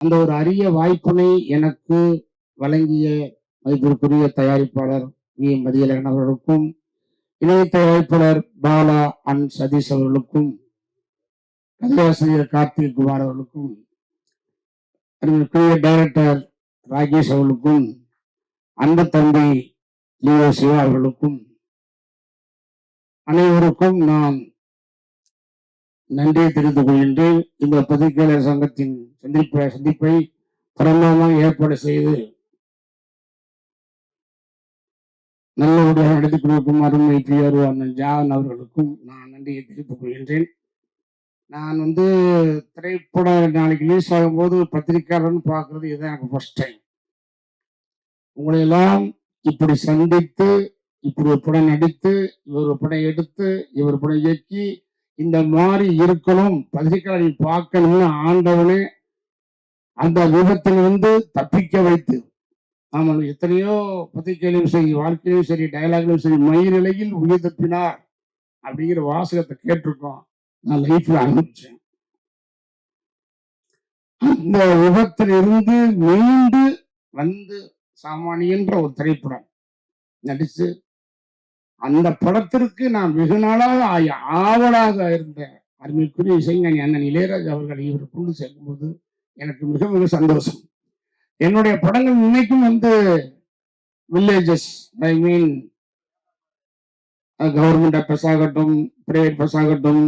அந்த ஒரு அரிய வாய்ப்பினை எனக்கு வழங்கிய மதிப்பிற்குரிய தயாரிப்பாளர் வி மதியழகன் அவர்களுக்கும், இணை தயாரிப்பாளர் பாலா அண்ட் சதீஷ் அவர்களுக்கும், கதையாசிரியர் கார்த்திக் குமார் அவர்களுக்கும், டைரக்டர் ராகேஷ் அவர்களுக்கும், அன்பு தம்பி லியோ சிவா அவர்களுக்கும் அனைவருக்கும் நான் நன்றியை தெரிவித்துக் கொள்கின்றேன். இந்த பத்திரிகையாளர் சங்கத்தின் சந்திப்பை பிரமாதமாக ஏற்பாடு செய்து நல்லபடியாக நடத்திக் கொண்டிருக்கும் அருமை பிரியர் அண்ணன் ஜான் அவர்களுக்கும் நான் நன்றியை தெரிவித்துக் கொள்கின்றேன். நான் திரைப்பட நாளைக்கு ரிலீஸ் ஆகும்போது பத்திரிகையாளர்னு பார்க்கறது இதுதான் எனக்கு ஃபர்ஸ்ட் டைம். உங்களை எல்லாம் இப்படி சந்தித்து, இப்படி ஒரு படம் நடித்து, இவர் ஒரு படம் எடுத்து, இவர் படம் இயக்கி, இந்த மாதிரி இருக்கணும், பத்திரிகையாளர் பார்க்கணும்னு ஆண்டவனே அந்த விபத்திலிருந்து தப்பிக்க வைத்து, ஆமாம் எத்தனையோ பத்திரிகையிலும் சரி, வாழ்க்கையிலும் சரி, டயலாக்லையும் சரி, மயிரிழையில் உயிர் தப்பினார் அப்படிங்கிற வாசகத்தை கேட்டிருக்கோம். நான் லைஃப்ல அனுப்பிச்சேன். அந்த விபத்திலிருந்து மீண்டு வந்து சாமானியன்ற ஒரு திரைப்படம் நடிச்சு, அந்த படத்திற்கு நான் வெகு நாளாக ஆவலாக இருந்த அருமைக்குரிய இசைஞானி அண்ணன் இளையராஜா அவர்கள் இவர் கொண்டு சேர்க்கும்போது எனக்கு மிக மிக சந்தோஷம். என்னுடைய படங்கள் இன்னைக்கும் வில்லேஜஸ், ஐ மீன் கவர்மெண்ட் பஸ் ஆகட்டும், பிரைவேட் பஸ் ஆகட்டும்,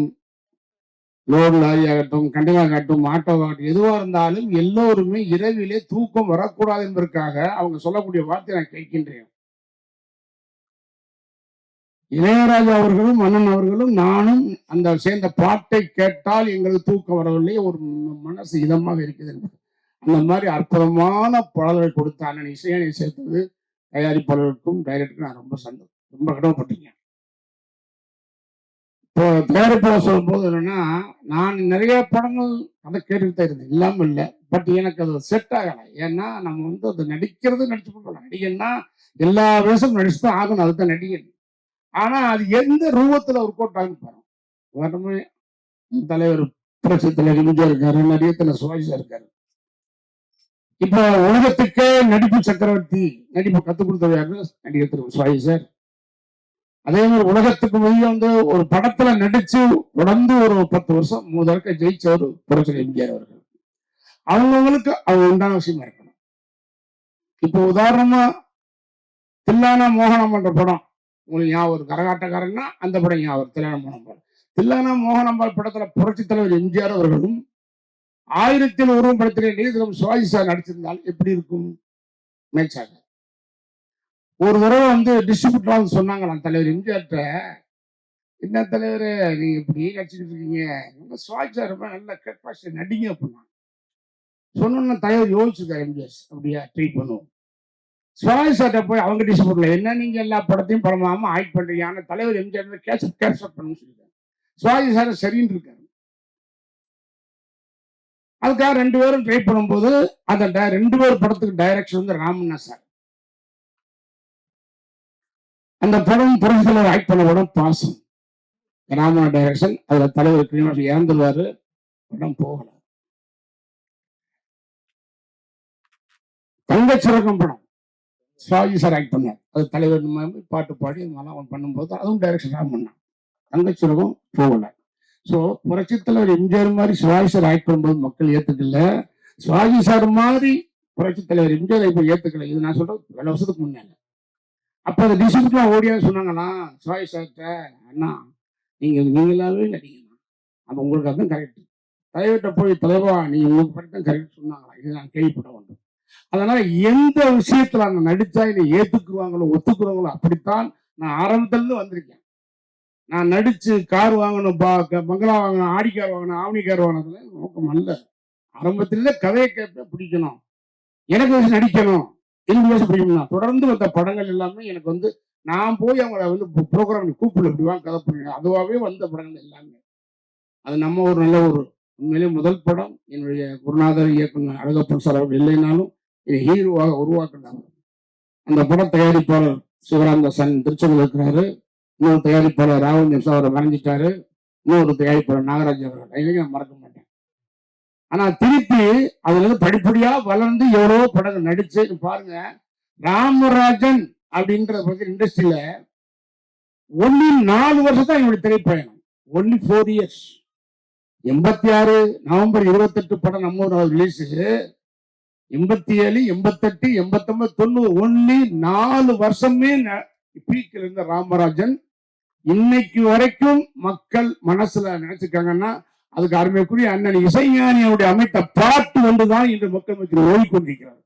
லோடு லாரி ஆகட்டும், கண்டெய்னர் ஆகட்டும், ஆட்டோ ஆகட்டும், எதுவாக இருந்தாலும் எல்லோருமே இரவிலே தூக்கம் வரக்கூடாது என்பதற்காக அவங்க சொல்லக்கூடிய வார்த்தை நான் கேட்கின்றேன். இளையராஜா அவர்களும் மன்னன் அவர்களும் நானும் அந்த சேர்ந்த பாட்டை கேட்டால் எங்களுக்கு தூக்கம் வரவில்லை, ஒரு மனசு இதமாக இருக்குது. அந்த மாதிரி அற்புதமான பாடல்களை கொடுத்த அண்ணன் இசையனை சேர்த்தது தயாரிப்பாளருக்கும் டைரக்டருக்கும் நான் ரொம்ப கடமைப்பட்டீங்க. இப்போ தயாரிப்பாளர் சொல்லும் போது என்னன்னா, நான் நிறைய படங்கள் அதை கேட்டுக்கிட்டு தான் இருந்தேன், இல்லாமல் இல்லை. பட் எனக்கு அது செட் ஆகலை. ஏன்னா நம்ம அது நடிக்கிறது நடிச்சு கொடுக்கலாம். நடிகன்னா எல்லா வேஷமும் நடிச்சுதான் ஆகணும், அதுதான் நடிகன். ஆனா அது எந்த ரூபத்துல ஒரு கோட்டாங்க பாருங்க. தலைவர் புரட்சி தலைவர் எம்ஜிஆர் இருக்காரு, நடிகத்துல சுவாஜியா இருக்காரு. இப்ப உலகத்துக்கே நடிப்பு சக்கரவர்த்தி, நடிப்பு கத்துக் கொடுத்தது யாரு? நடிகர் சுவாஜி சார். அதே மாதிரி உலகத்துக்கு வெளியே ஒரு படத்துல நடிச்சு தொடர்ந்து ஒரு 10 வருஷம் முதற்க ஜெயிச்சவர் புரட்சி எம்ஜிஆர் அவர்கள். அவங்களுக்கு அவங்க உண்டான விஷயமா இருக்கணும். இப்போ உதாரணமா தில்லானா மோகனம் என்ற படம் உங்களுக்கு ஞாபகம், கரகாட்டக்காரன்னா அந்த படம் ஞாபகம், தில்லானா மோகனம்பாள். தில்லானா மோகனம்பாள் படத்துல புரட்சி தலைவர் எம்ஜிஆர் அவர்களும் 1000 ஒருவன் படத்திலே நீதிபதி சிவாஜி சார் நடிச்சிருந்தால் எப்படி இருக்கும்? மேட்சாக ஒரு தடவை டிஸ்ட்ரிபியூட்டர் சொன்னாங்களாம் தலைவர் எம்ஜிஆர்ட்ட, என்ன தலைவர் நீங்க இப்படி நடிச்சுட்டு இருக்கீங்க, சிவாஜி சார் நல்ல கெப்பாசிட்டி நடிங்க அப்படின்னா சொன்ன தலைவர் யோசிச்சுருக்காரு எம்ஜிஆர், அப்படியா ட்ரீட் பண்ணுவோம். சிவாஜி சார்ட்ட போய் அவங்க டிஸ்ட்ரிபியூட்டர்ல என்ன நீங்க எல்லா படத்தையும் படமாம ஆக்ட் பண்றீங்க, ஆனா தலைவர் எம்ஜிஆர் கேப்சர் பண்ணு சொல்லிருக்காரு. சிவாஜி சார் சரின்னு இருக்காரு. அதுக்காக 2 பேரும் ட்ரை பண்ணும்போது அந்த 2 பேர் படத்துக்கு டைரக்ஷன் ராமண்ணா சார். அந்த படம் புரட்சியாளர் ஆக்ட் பண்ண படம் பாசம், ராமண்ணா டைரக்ஷன். அதுல தலைவர் கிரீனிவாசன் இறந்துருவாரு, படம் போகல. தங்கச்சிறக்கம் படம் சிவாஜி சார் ஆக்ட் பண்ணார், அது தலைவர் பாட்டு பாடி அவன் பண்ணும்போது அதுவும் டைரக்ஷன் ராமண்ணா. தங்கச்சிறகம் போகல. சோ புரட்சி தலைவர் எம்ஜிஆர் மாதிரி சிவாஜி சார் ஆக்ட் பண்ணும்போது மக்கள் ஏத்துக்கல, சிவாஜி சார் மாதிரி புரட்சி தலைவர் எம்ஜிஆர் இப்ப ஏத்துக்கல. இது நான் சொல்றேன் 7 வருஷத்துக்கு முன்னால. அப்ப அந்த டிஸ்ட்ரிபியூட்டர் ஓடியா சொன்னாங்கன்னா சிவாஜி சார்ட்ட, அண்ணா நீங்களாவே நடிக்கணும், அப்ப உங்களுக்கு அதுதான் கரெக்ட். தலைவர்கிட்ட போய் தலைவா நீங்க உங்களுக்கு படத்தான் கரெக்ட் சொன்னாங்களா, இது நான் கேள்விப்பட வேண்டும். அதனால எந்த விஷயத்துல அங்க நடிச்சா இதை ஏத்துக்குருவாங்களோ ஒத்துக்குறவங்களோ அப்படித்தான் நான் ஆரம்பத்துல இருந்து வந்திருக்கேன். நான் நடிச்சு கார் வாங்கணும், பங்களா வாங்கணும், ஆடி கார் வாங்கணும், ஆவணி கார் வாங்கினதுல நோக்கம் அல்ல. ஆரம்பத்திலே கதையை கேட்க பிடிக்கணும், எனக்கு நடிக்கணும், இங்கிலீஷ் பிடிக்கணும். தொடர்ந்து வந்த படங்கள் எல்லாமே எனக்கு நான் போய் அவங்கள ப்ரோக்ராம் கூப்பிடல, இப்படிவாங்க கதை பண்ணுங்க, அதுவாகவே வந்த படங்கள் எல்லாமே. அது நம்ம ஒரு நல்ல ஒரு உண்மையிலே முதல் படம் என்னுடைய குருநாதர் இயக்குனர் அழகப்பன் சார் அவர்கள் இல்லைனாலும் இதை ஹீரோவாக உருவாக்குனாங்க. அந்த படம் தயாரிப்பாளர் சிவராமதாசன் திருச்செந்தூர் இருக்கிறாரு, இன்னொரு தயாரிப்பாளர் ராவன் அவரை வரைஞ்சிட்டாரு, இன்னொரு தயாரிப்பாளர் நாகராஜ் அவர்கள், நான் மறக்க மாட்டேன். ஆனா திருப்பி அதுல இருந்து படிப்படியா வளர்ந்து எவ்வளவோ படங்கள் நடிச்சு பாருங்க. ராமராஜன் அப்படின்ற இண்டஸ்ட்ரியில ஒன்லி 4 வருஷம் தான் என்னுடைய திரைப்பயணம். Only 4 years. 86 நவம்பர் 28 படம் நம்ம ரிலீஸ். 87, 88, 89, 90 ஒன்லி 4 வருஷமே பீக்கில் இருந்த ராமராஜன் இன்னைக்கு வரைக்கும் மக்கள் மனசுல நினைச்சிருக்காங்கன்னா அதுக்கு அருமைக்குரிய அண்ணன் இசைஞானியுடைய அமைத்த பாட்டு ஒன்றுதான் இன்று மக்கள் மத்தியில் ஓடிக்கொண்டிருக்கிறார்.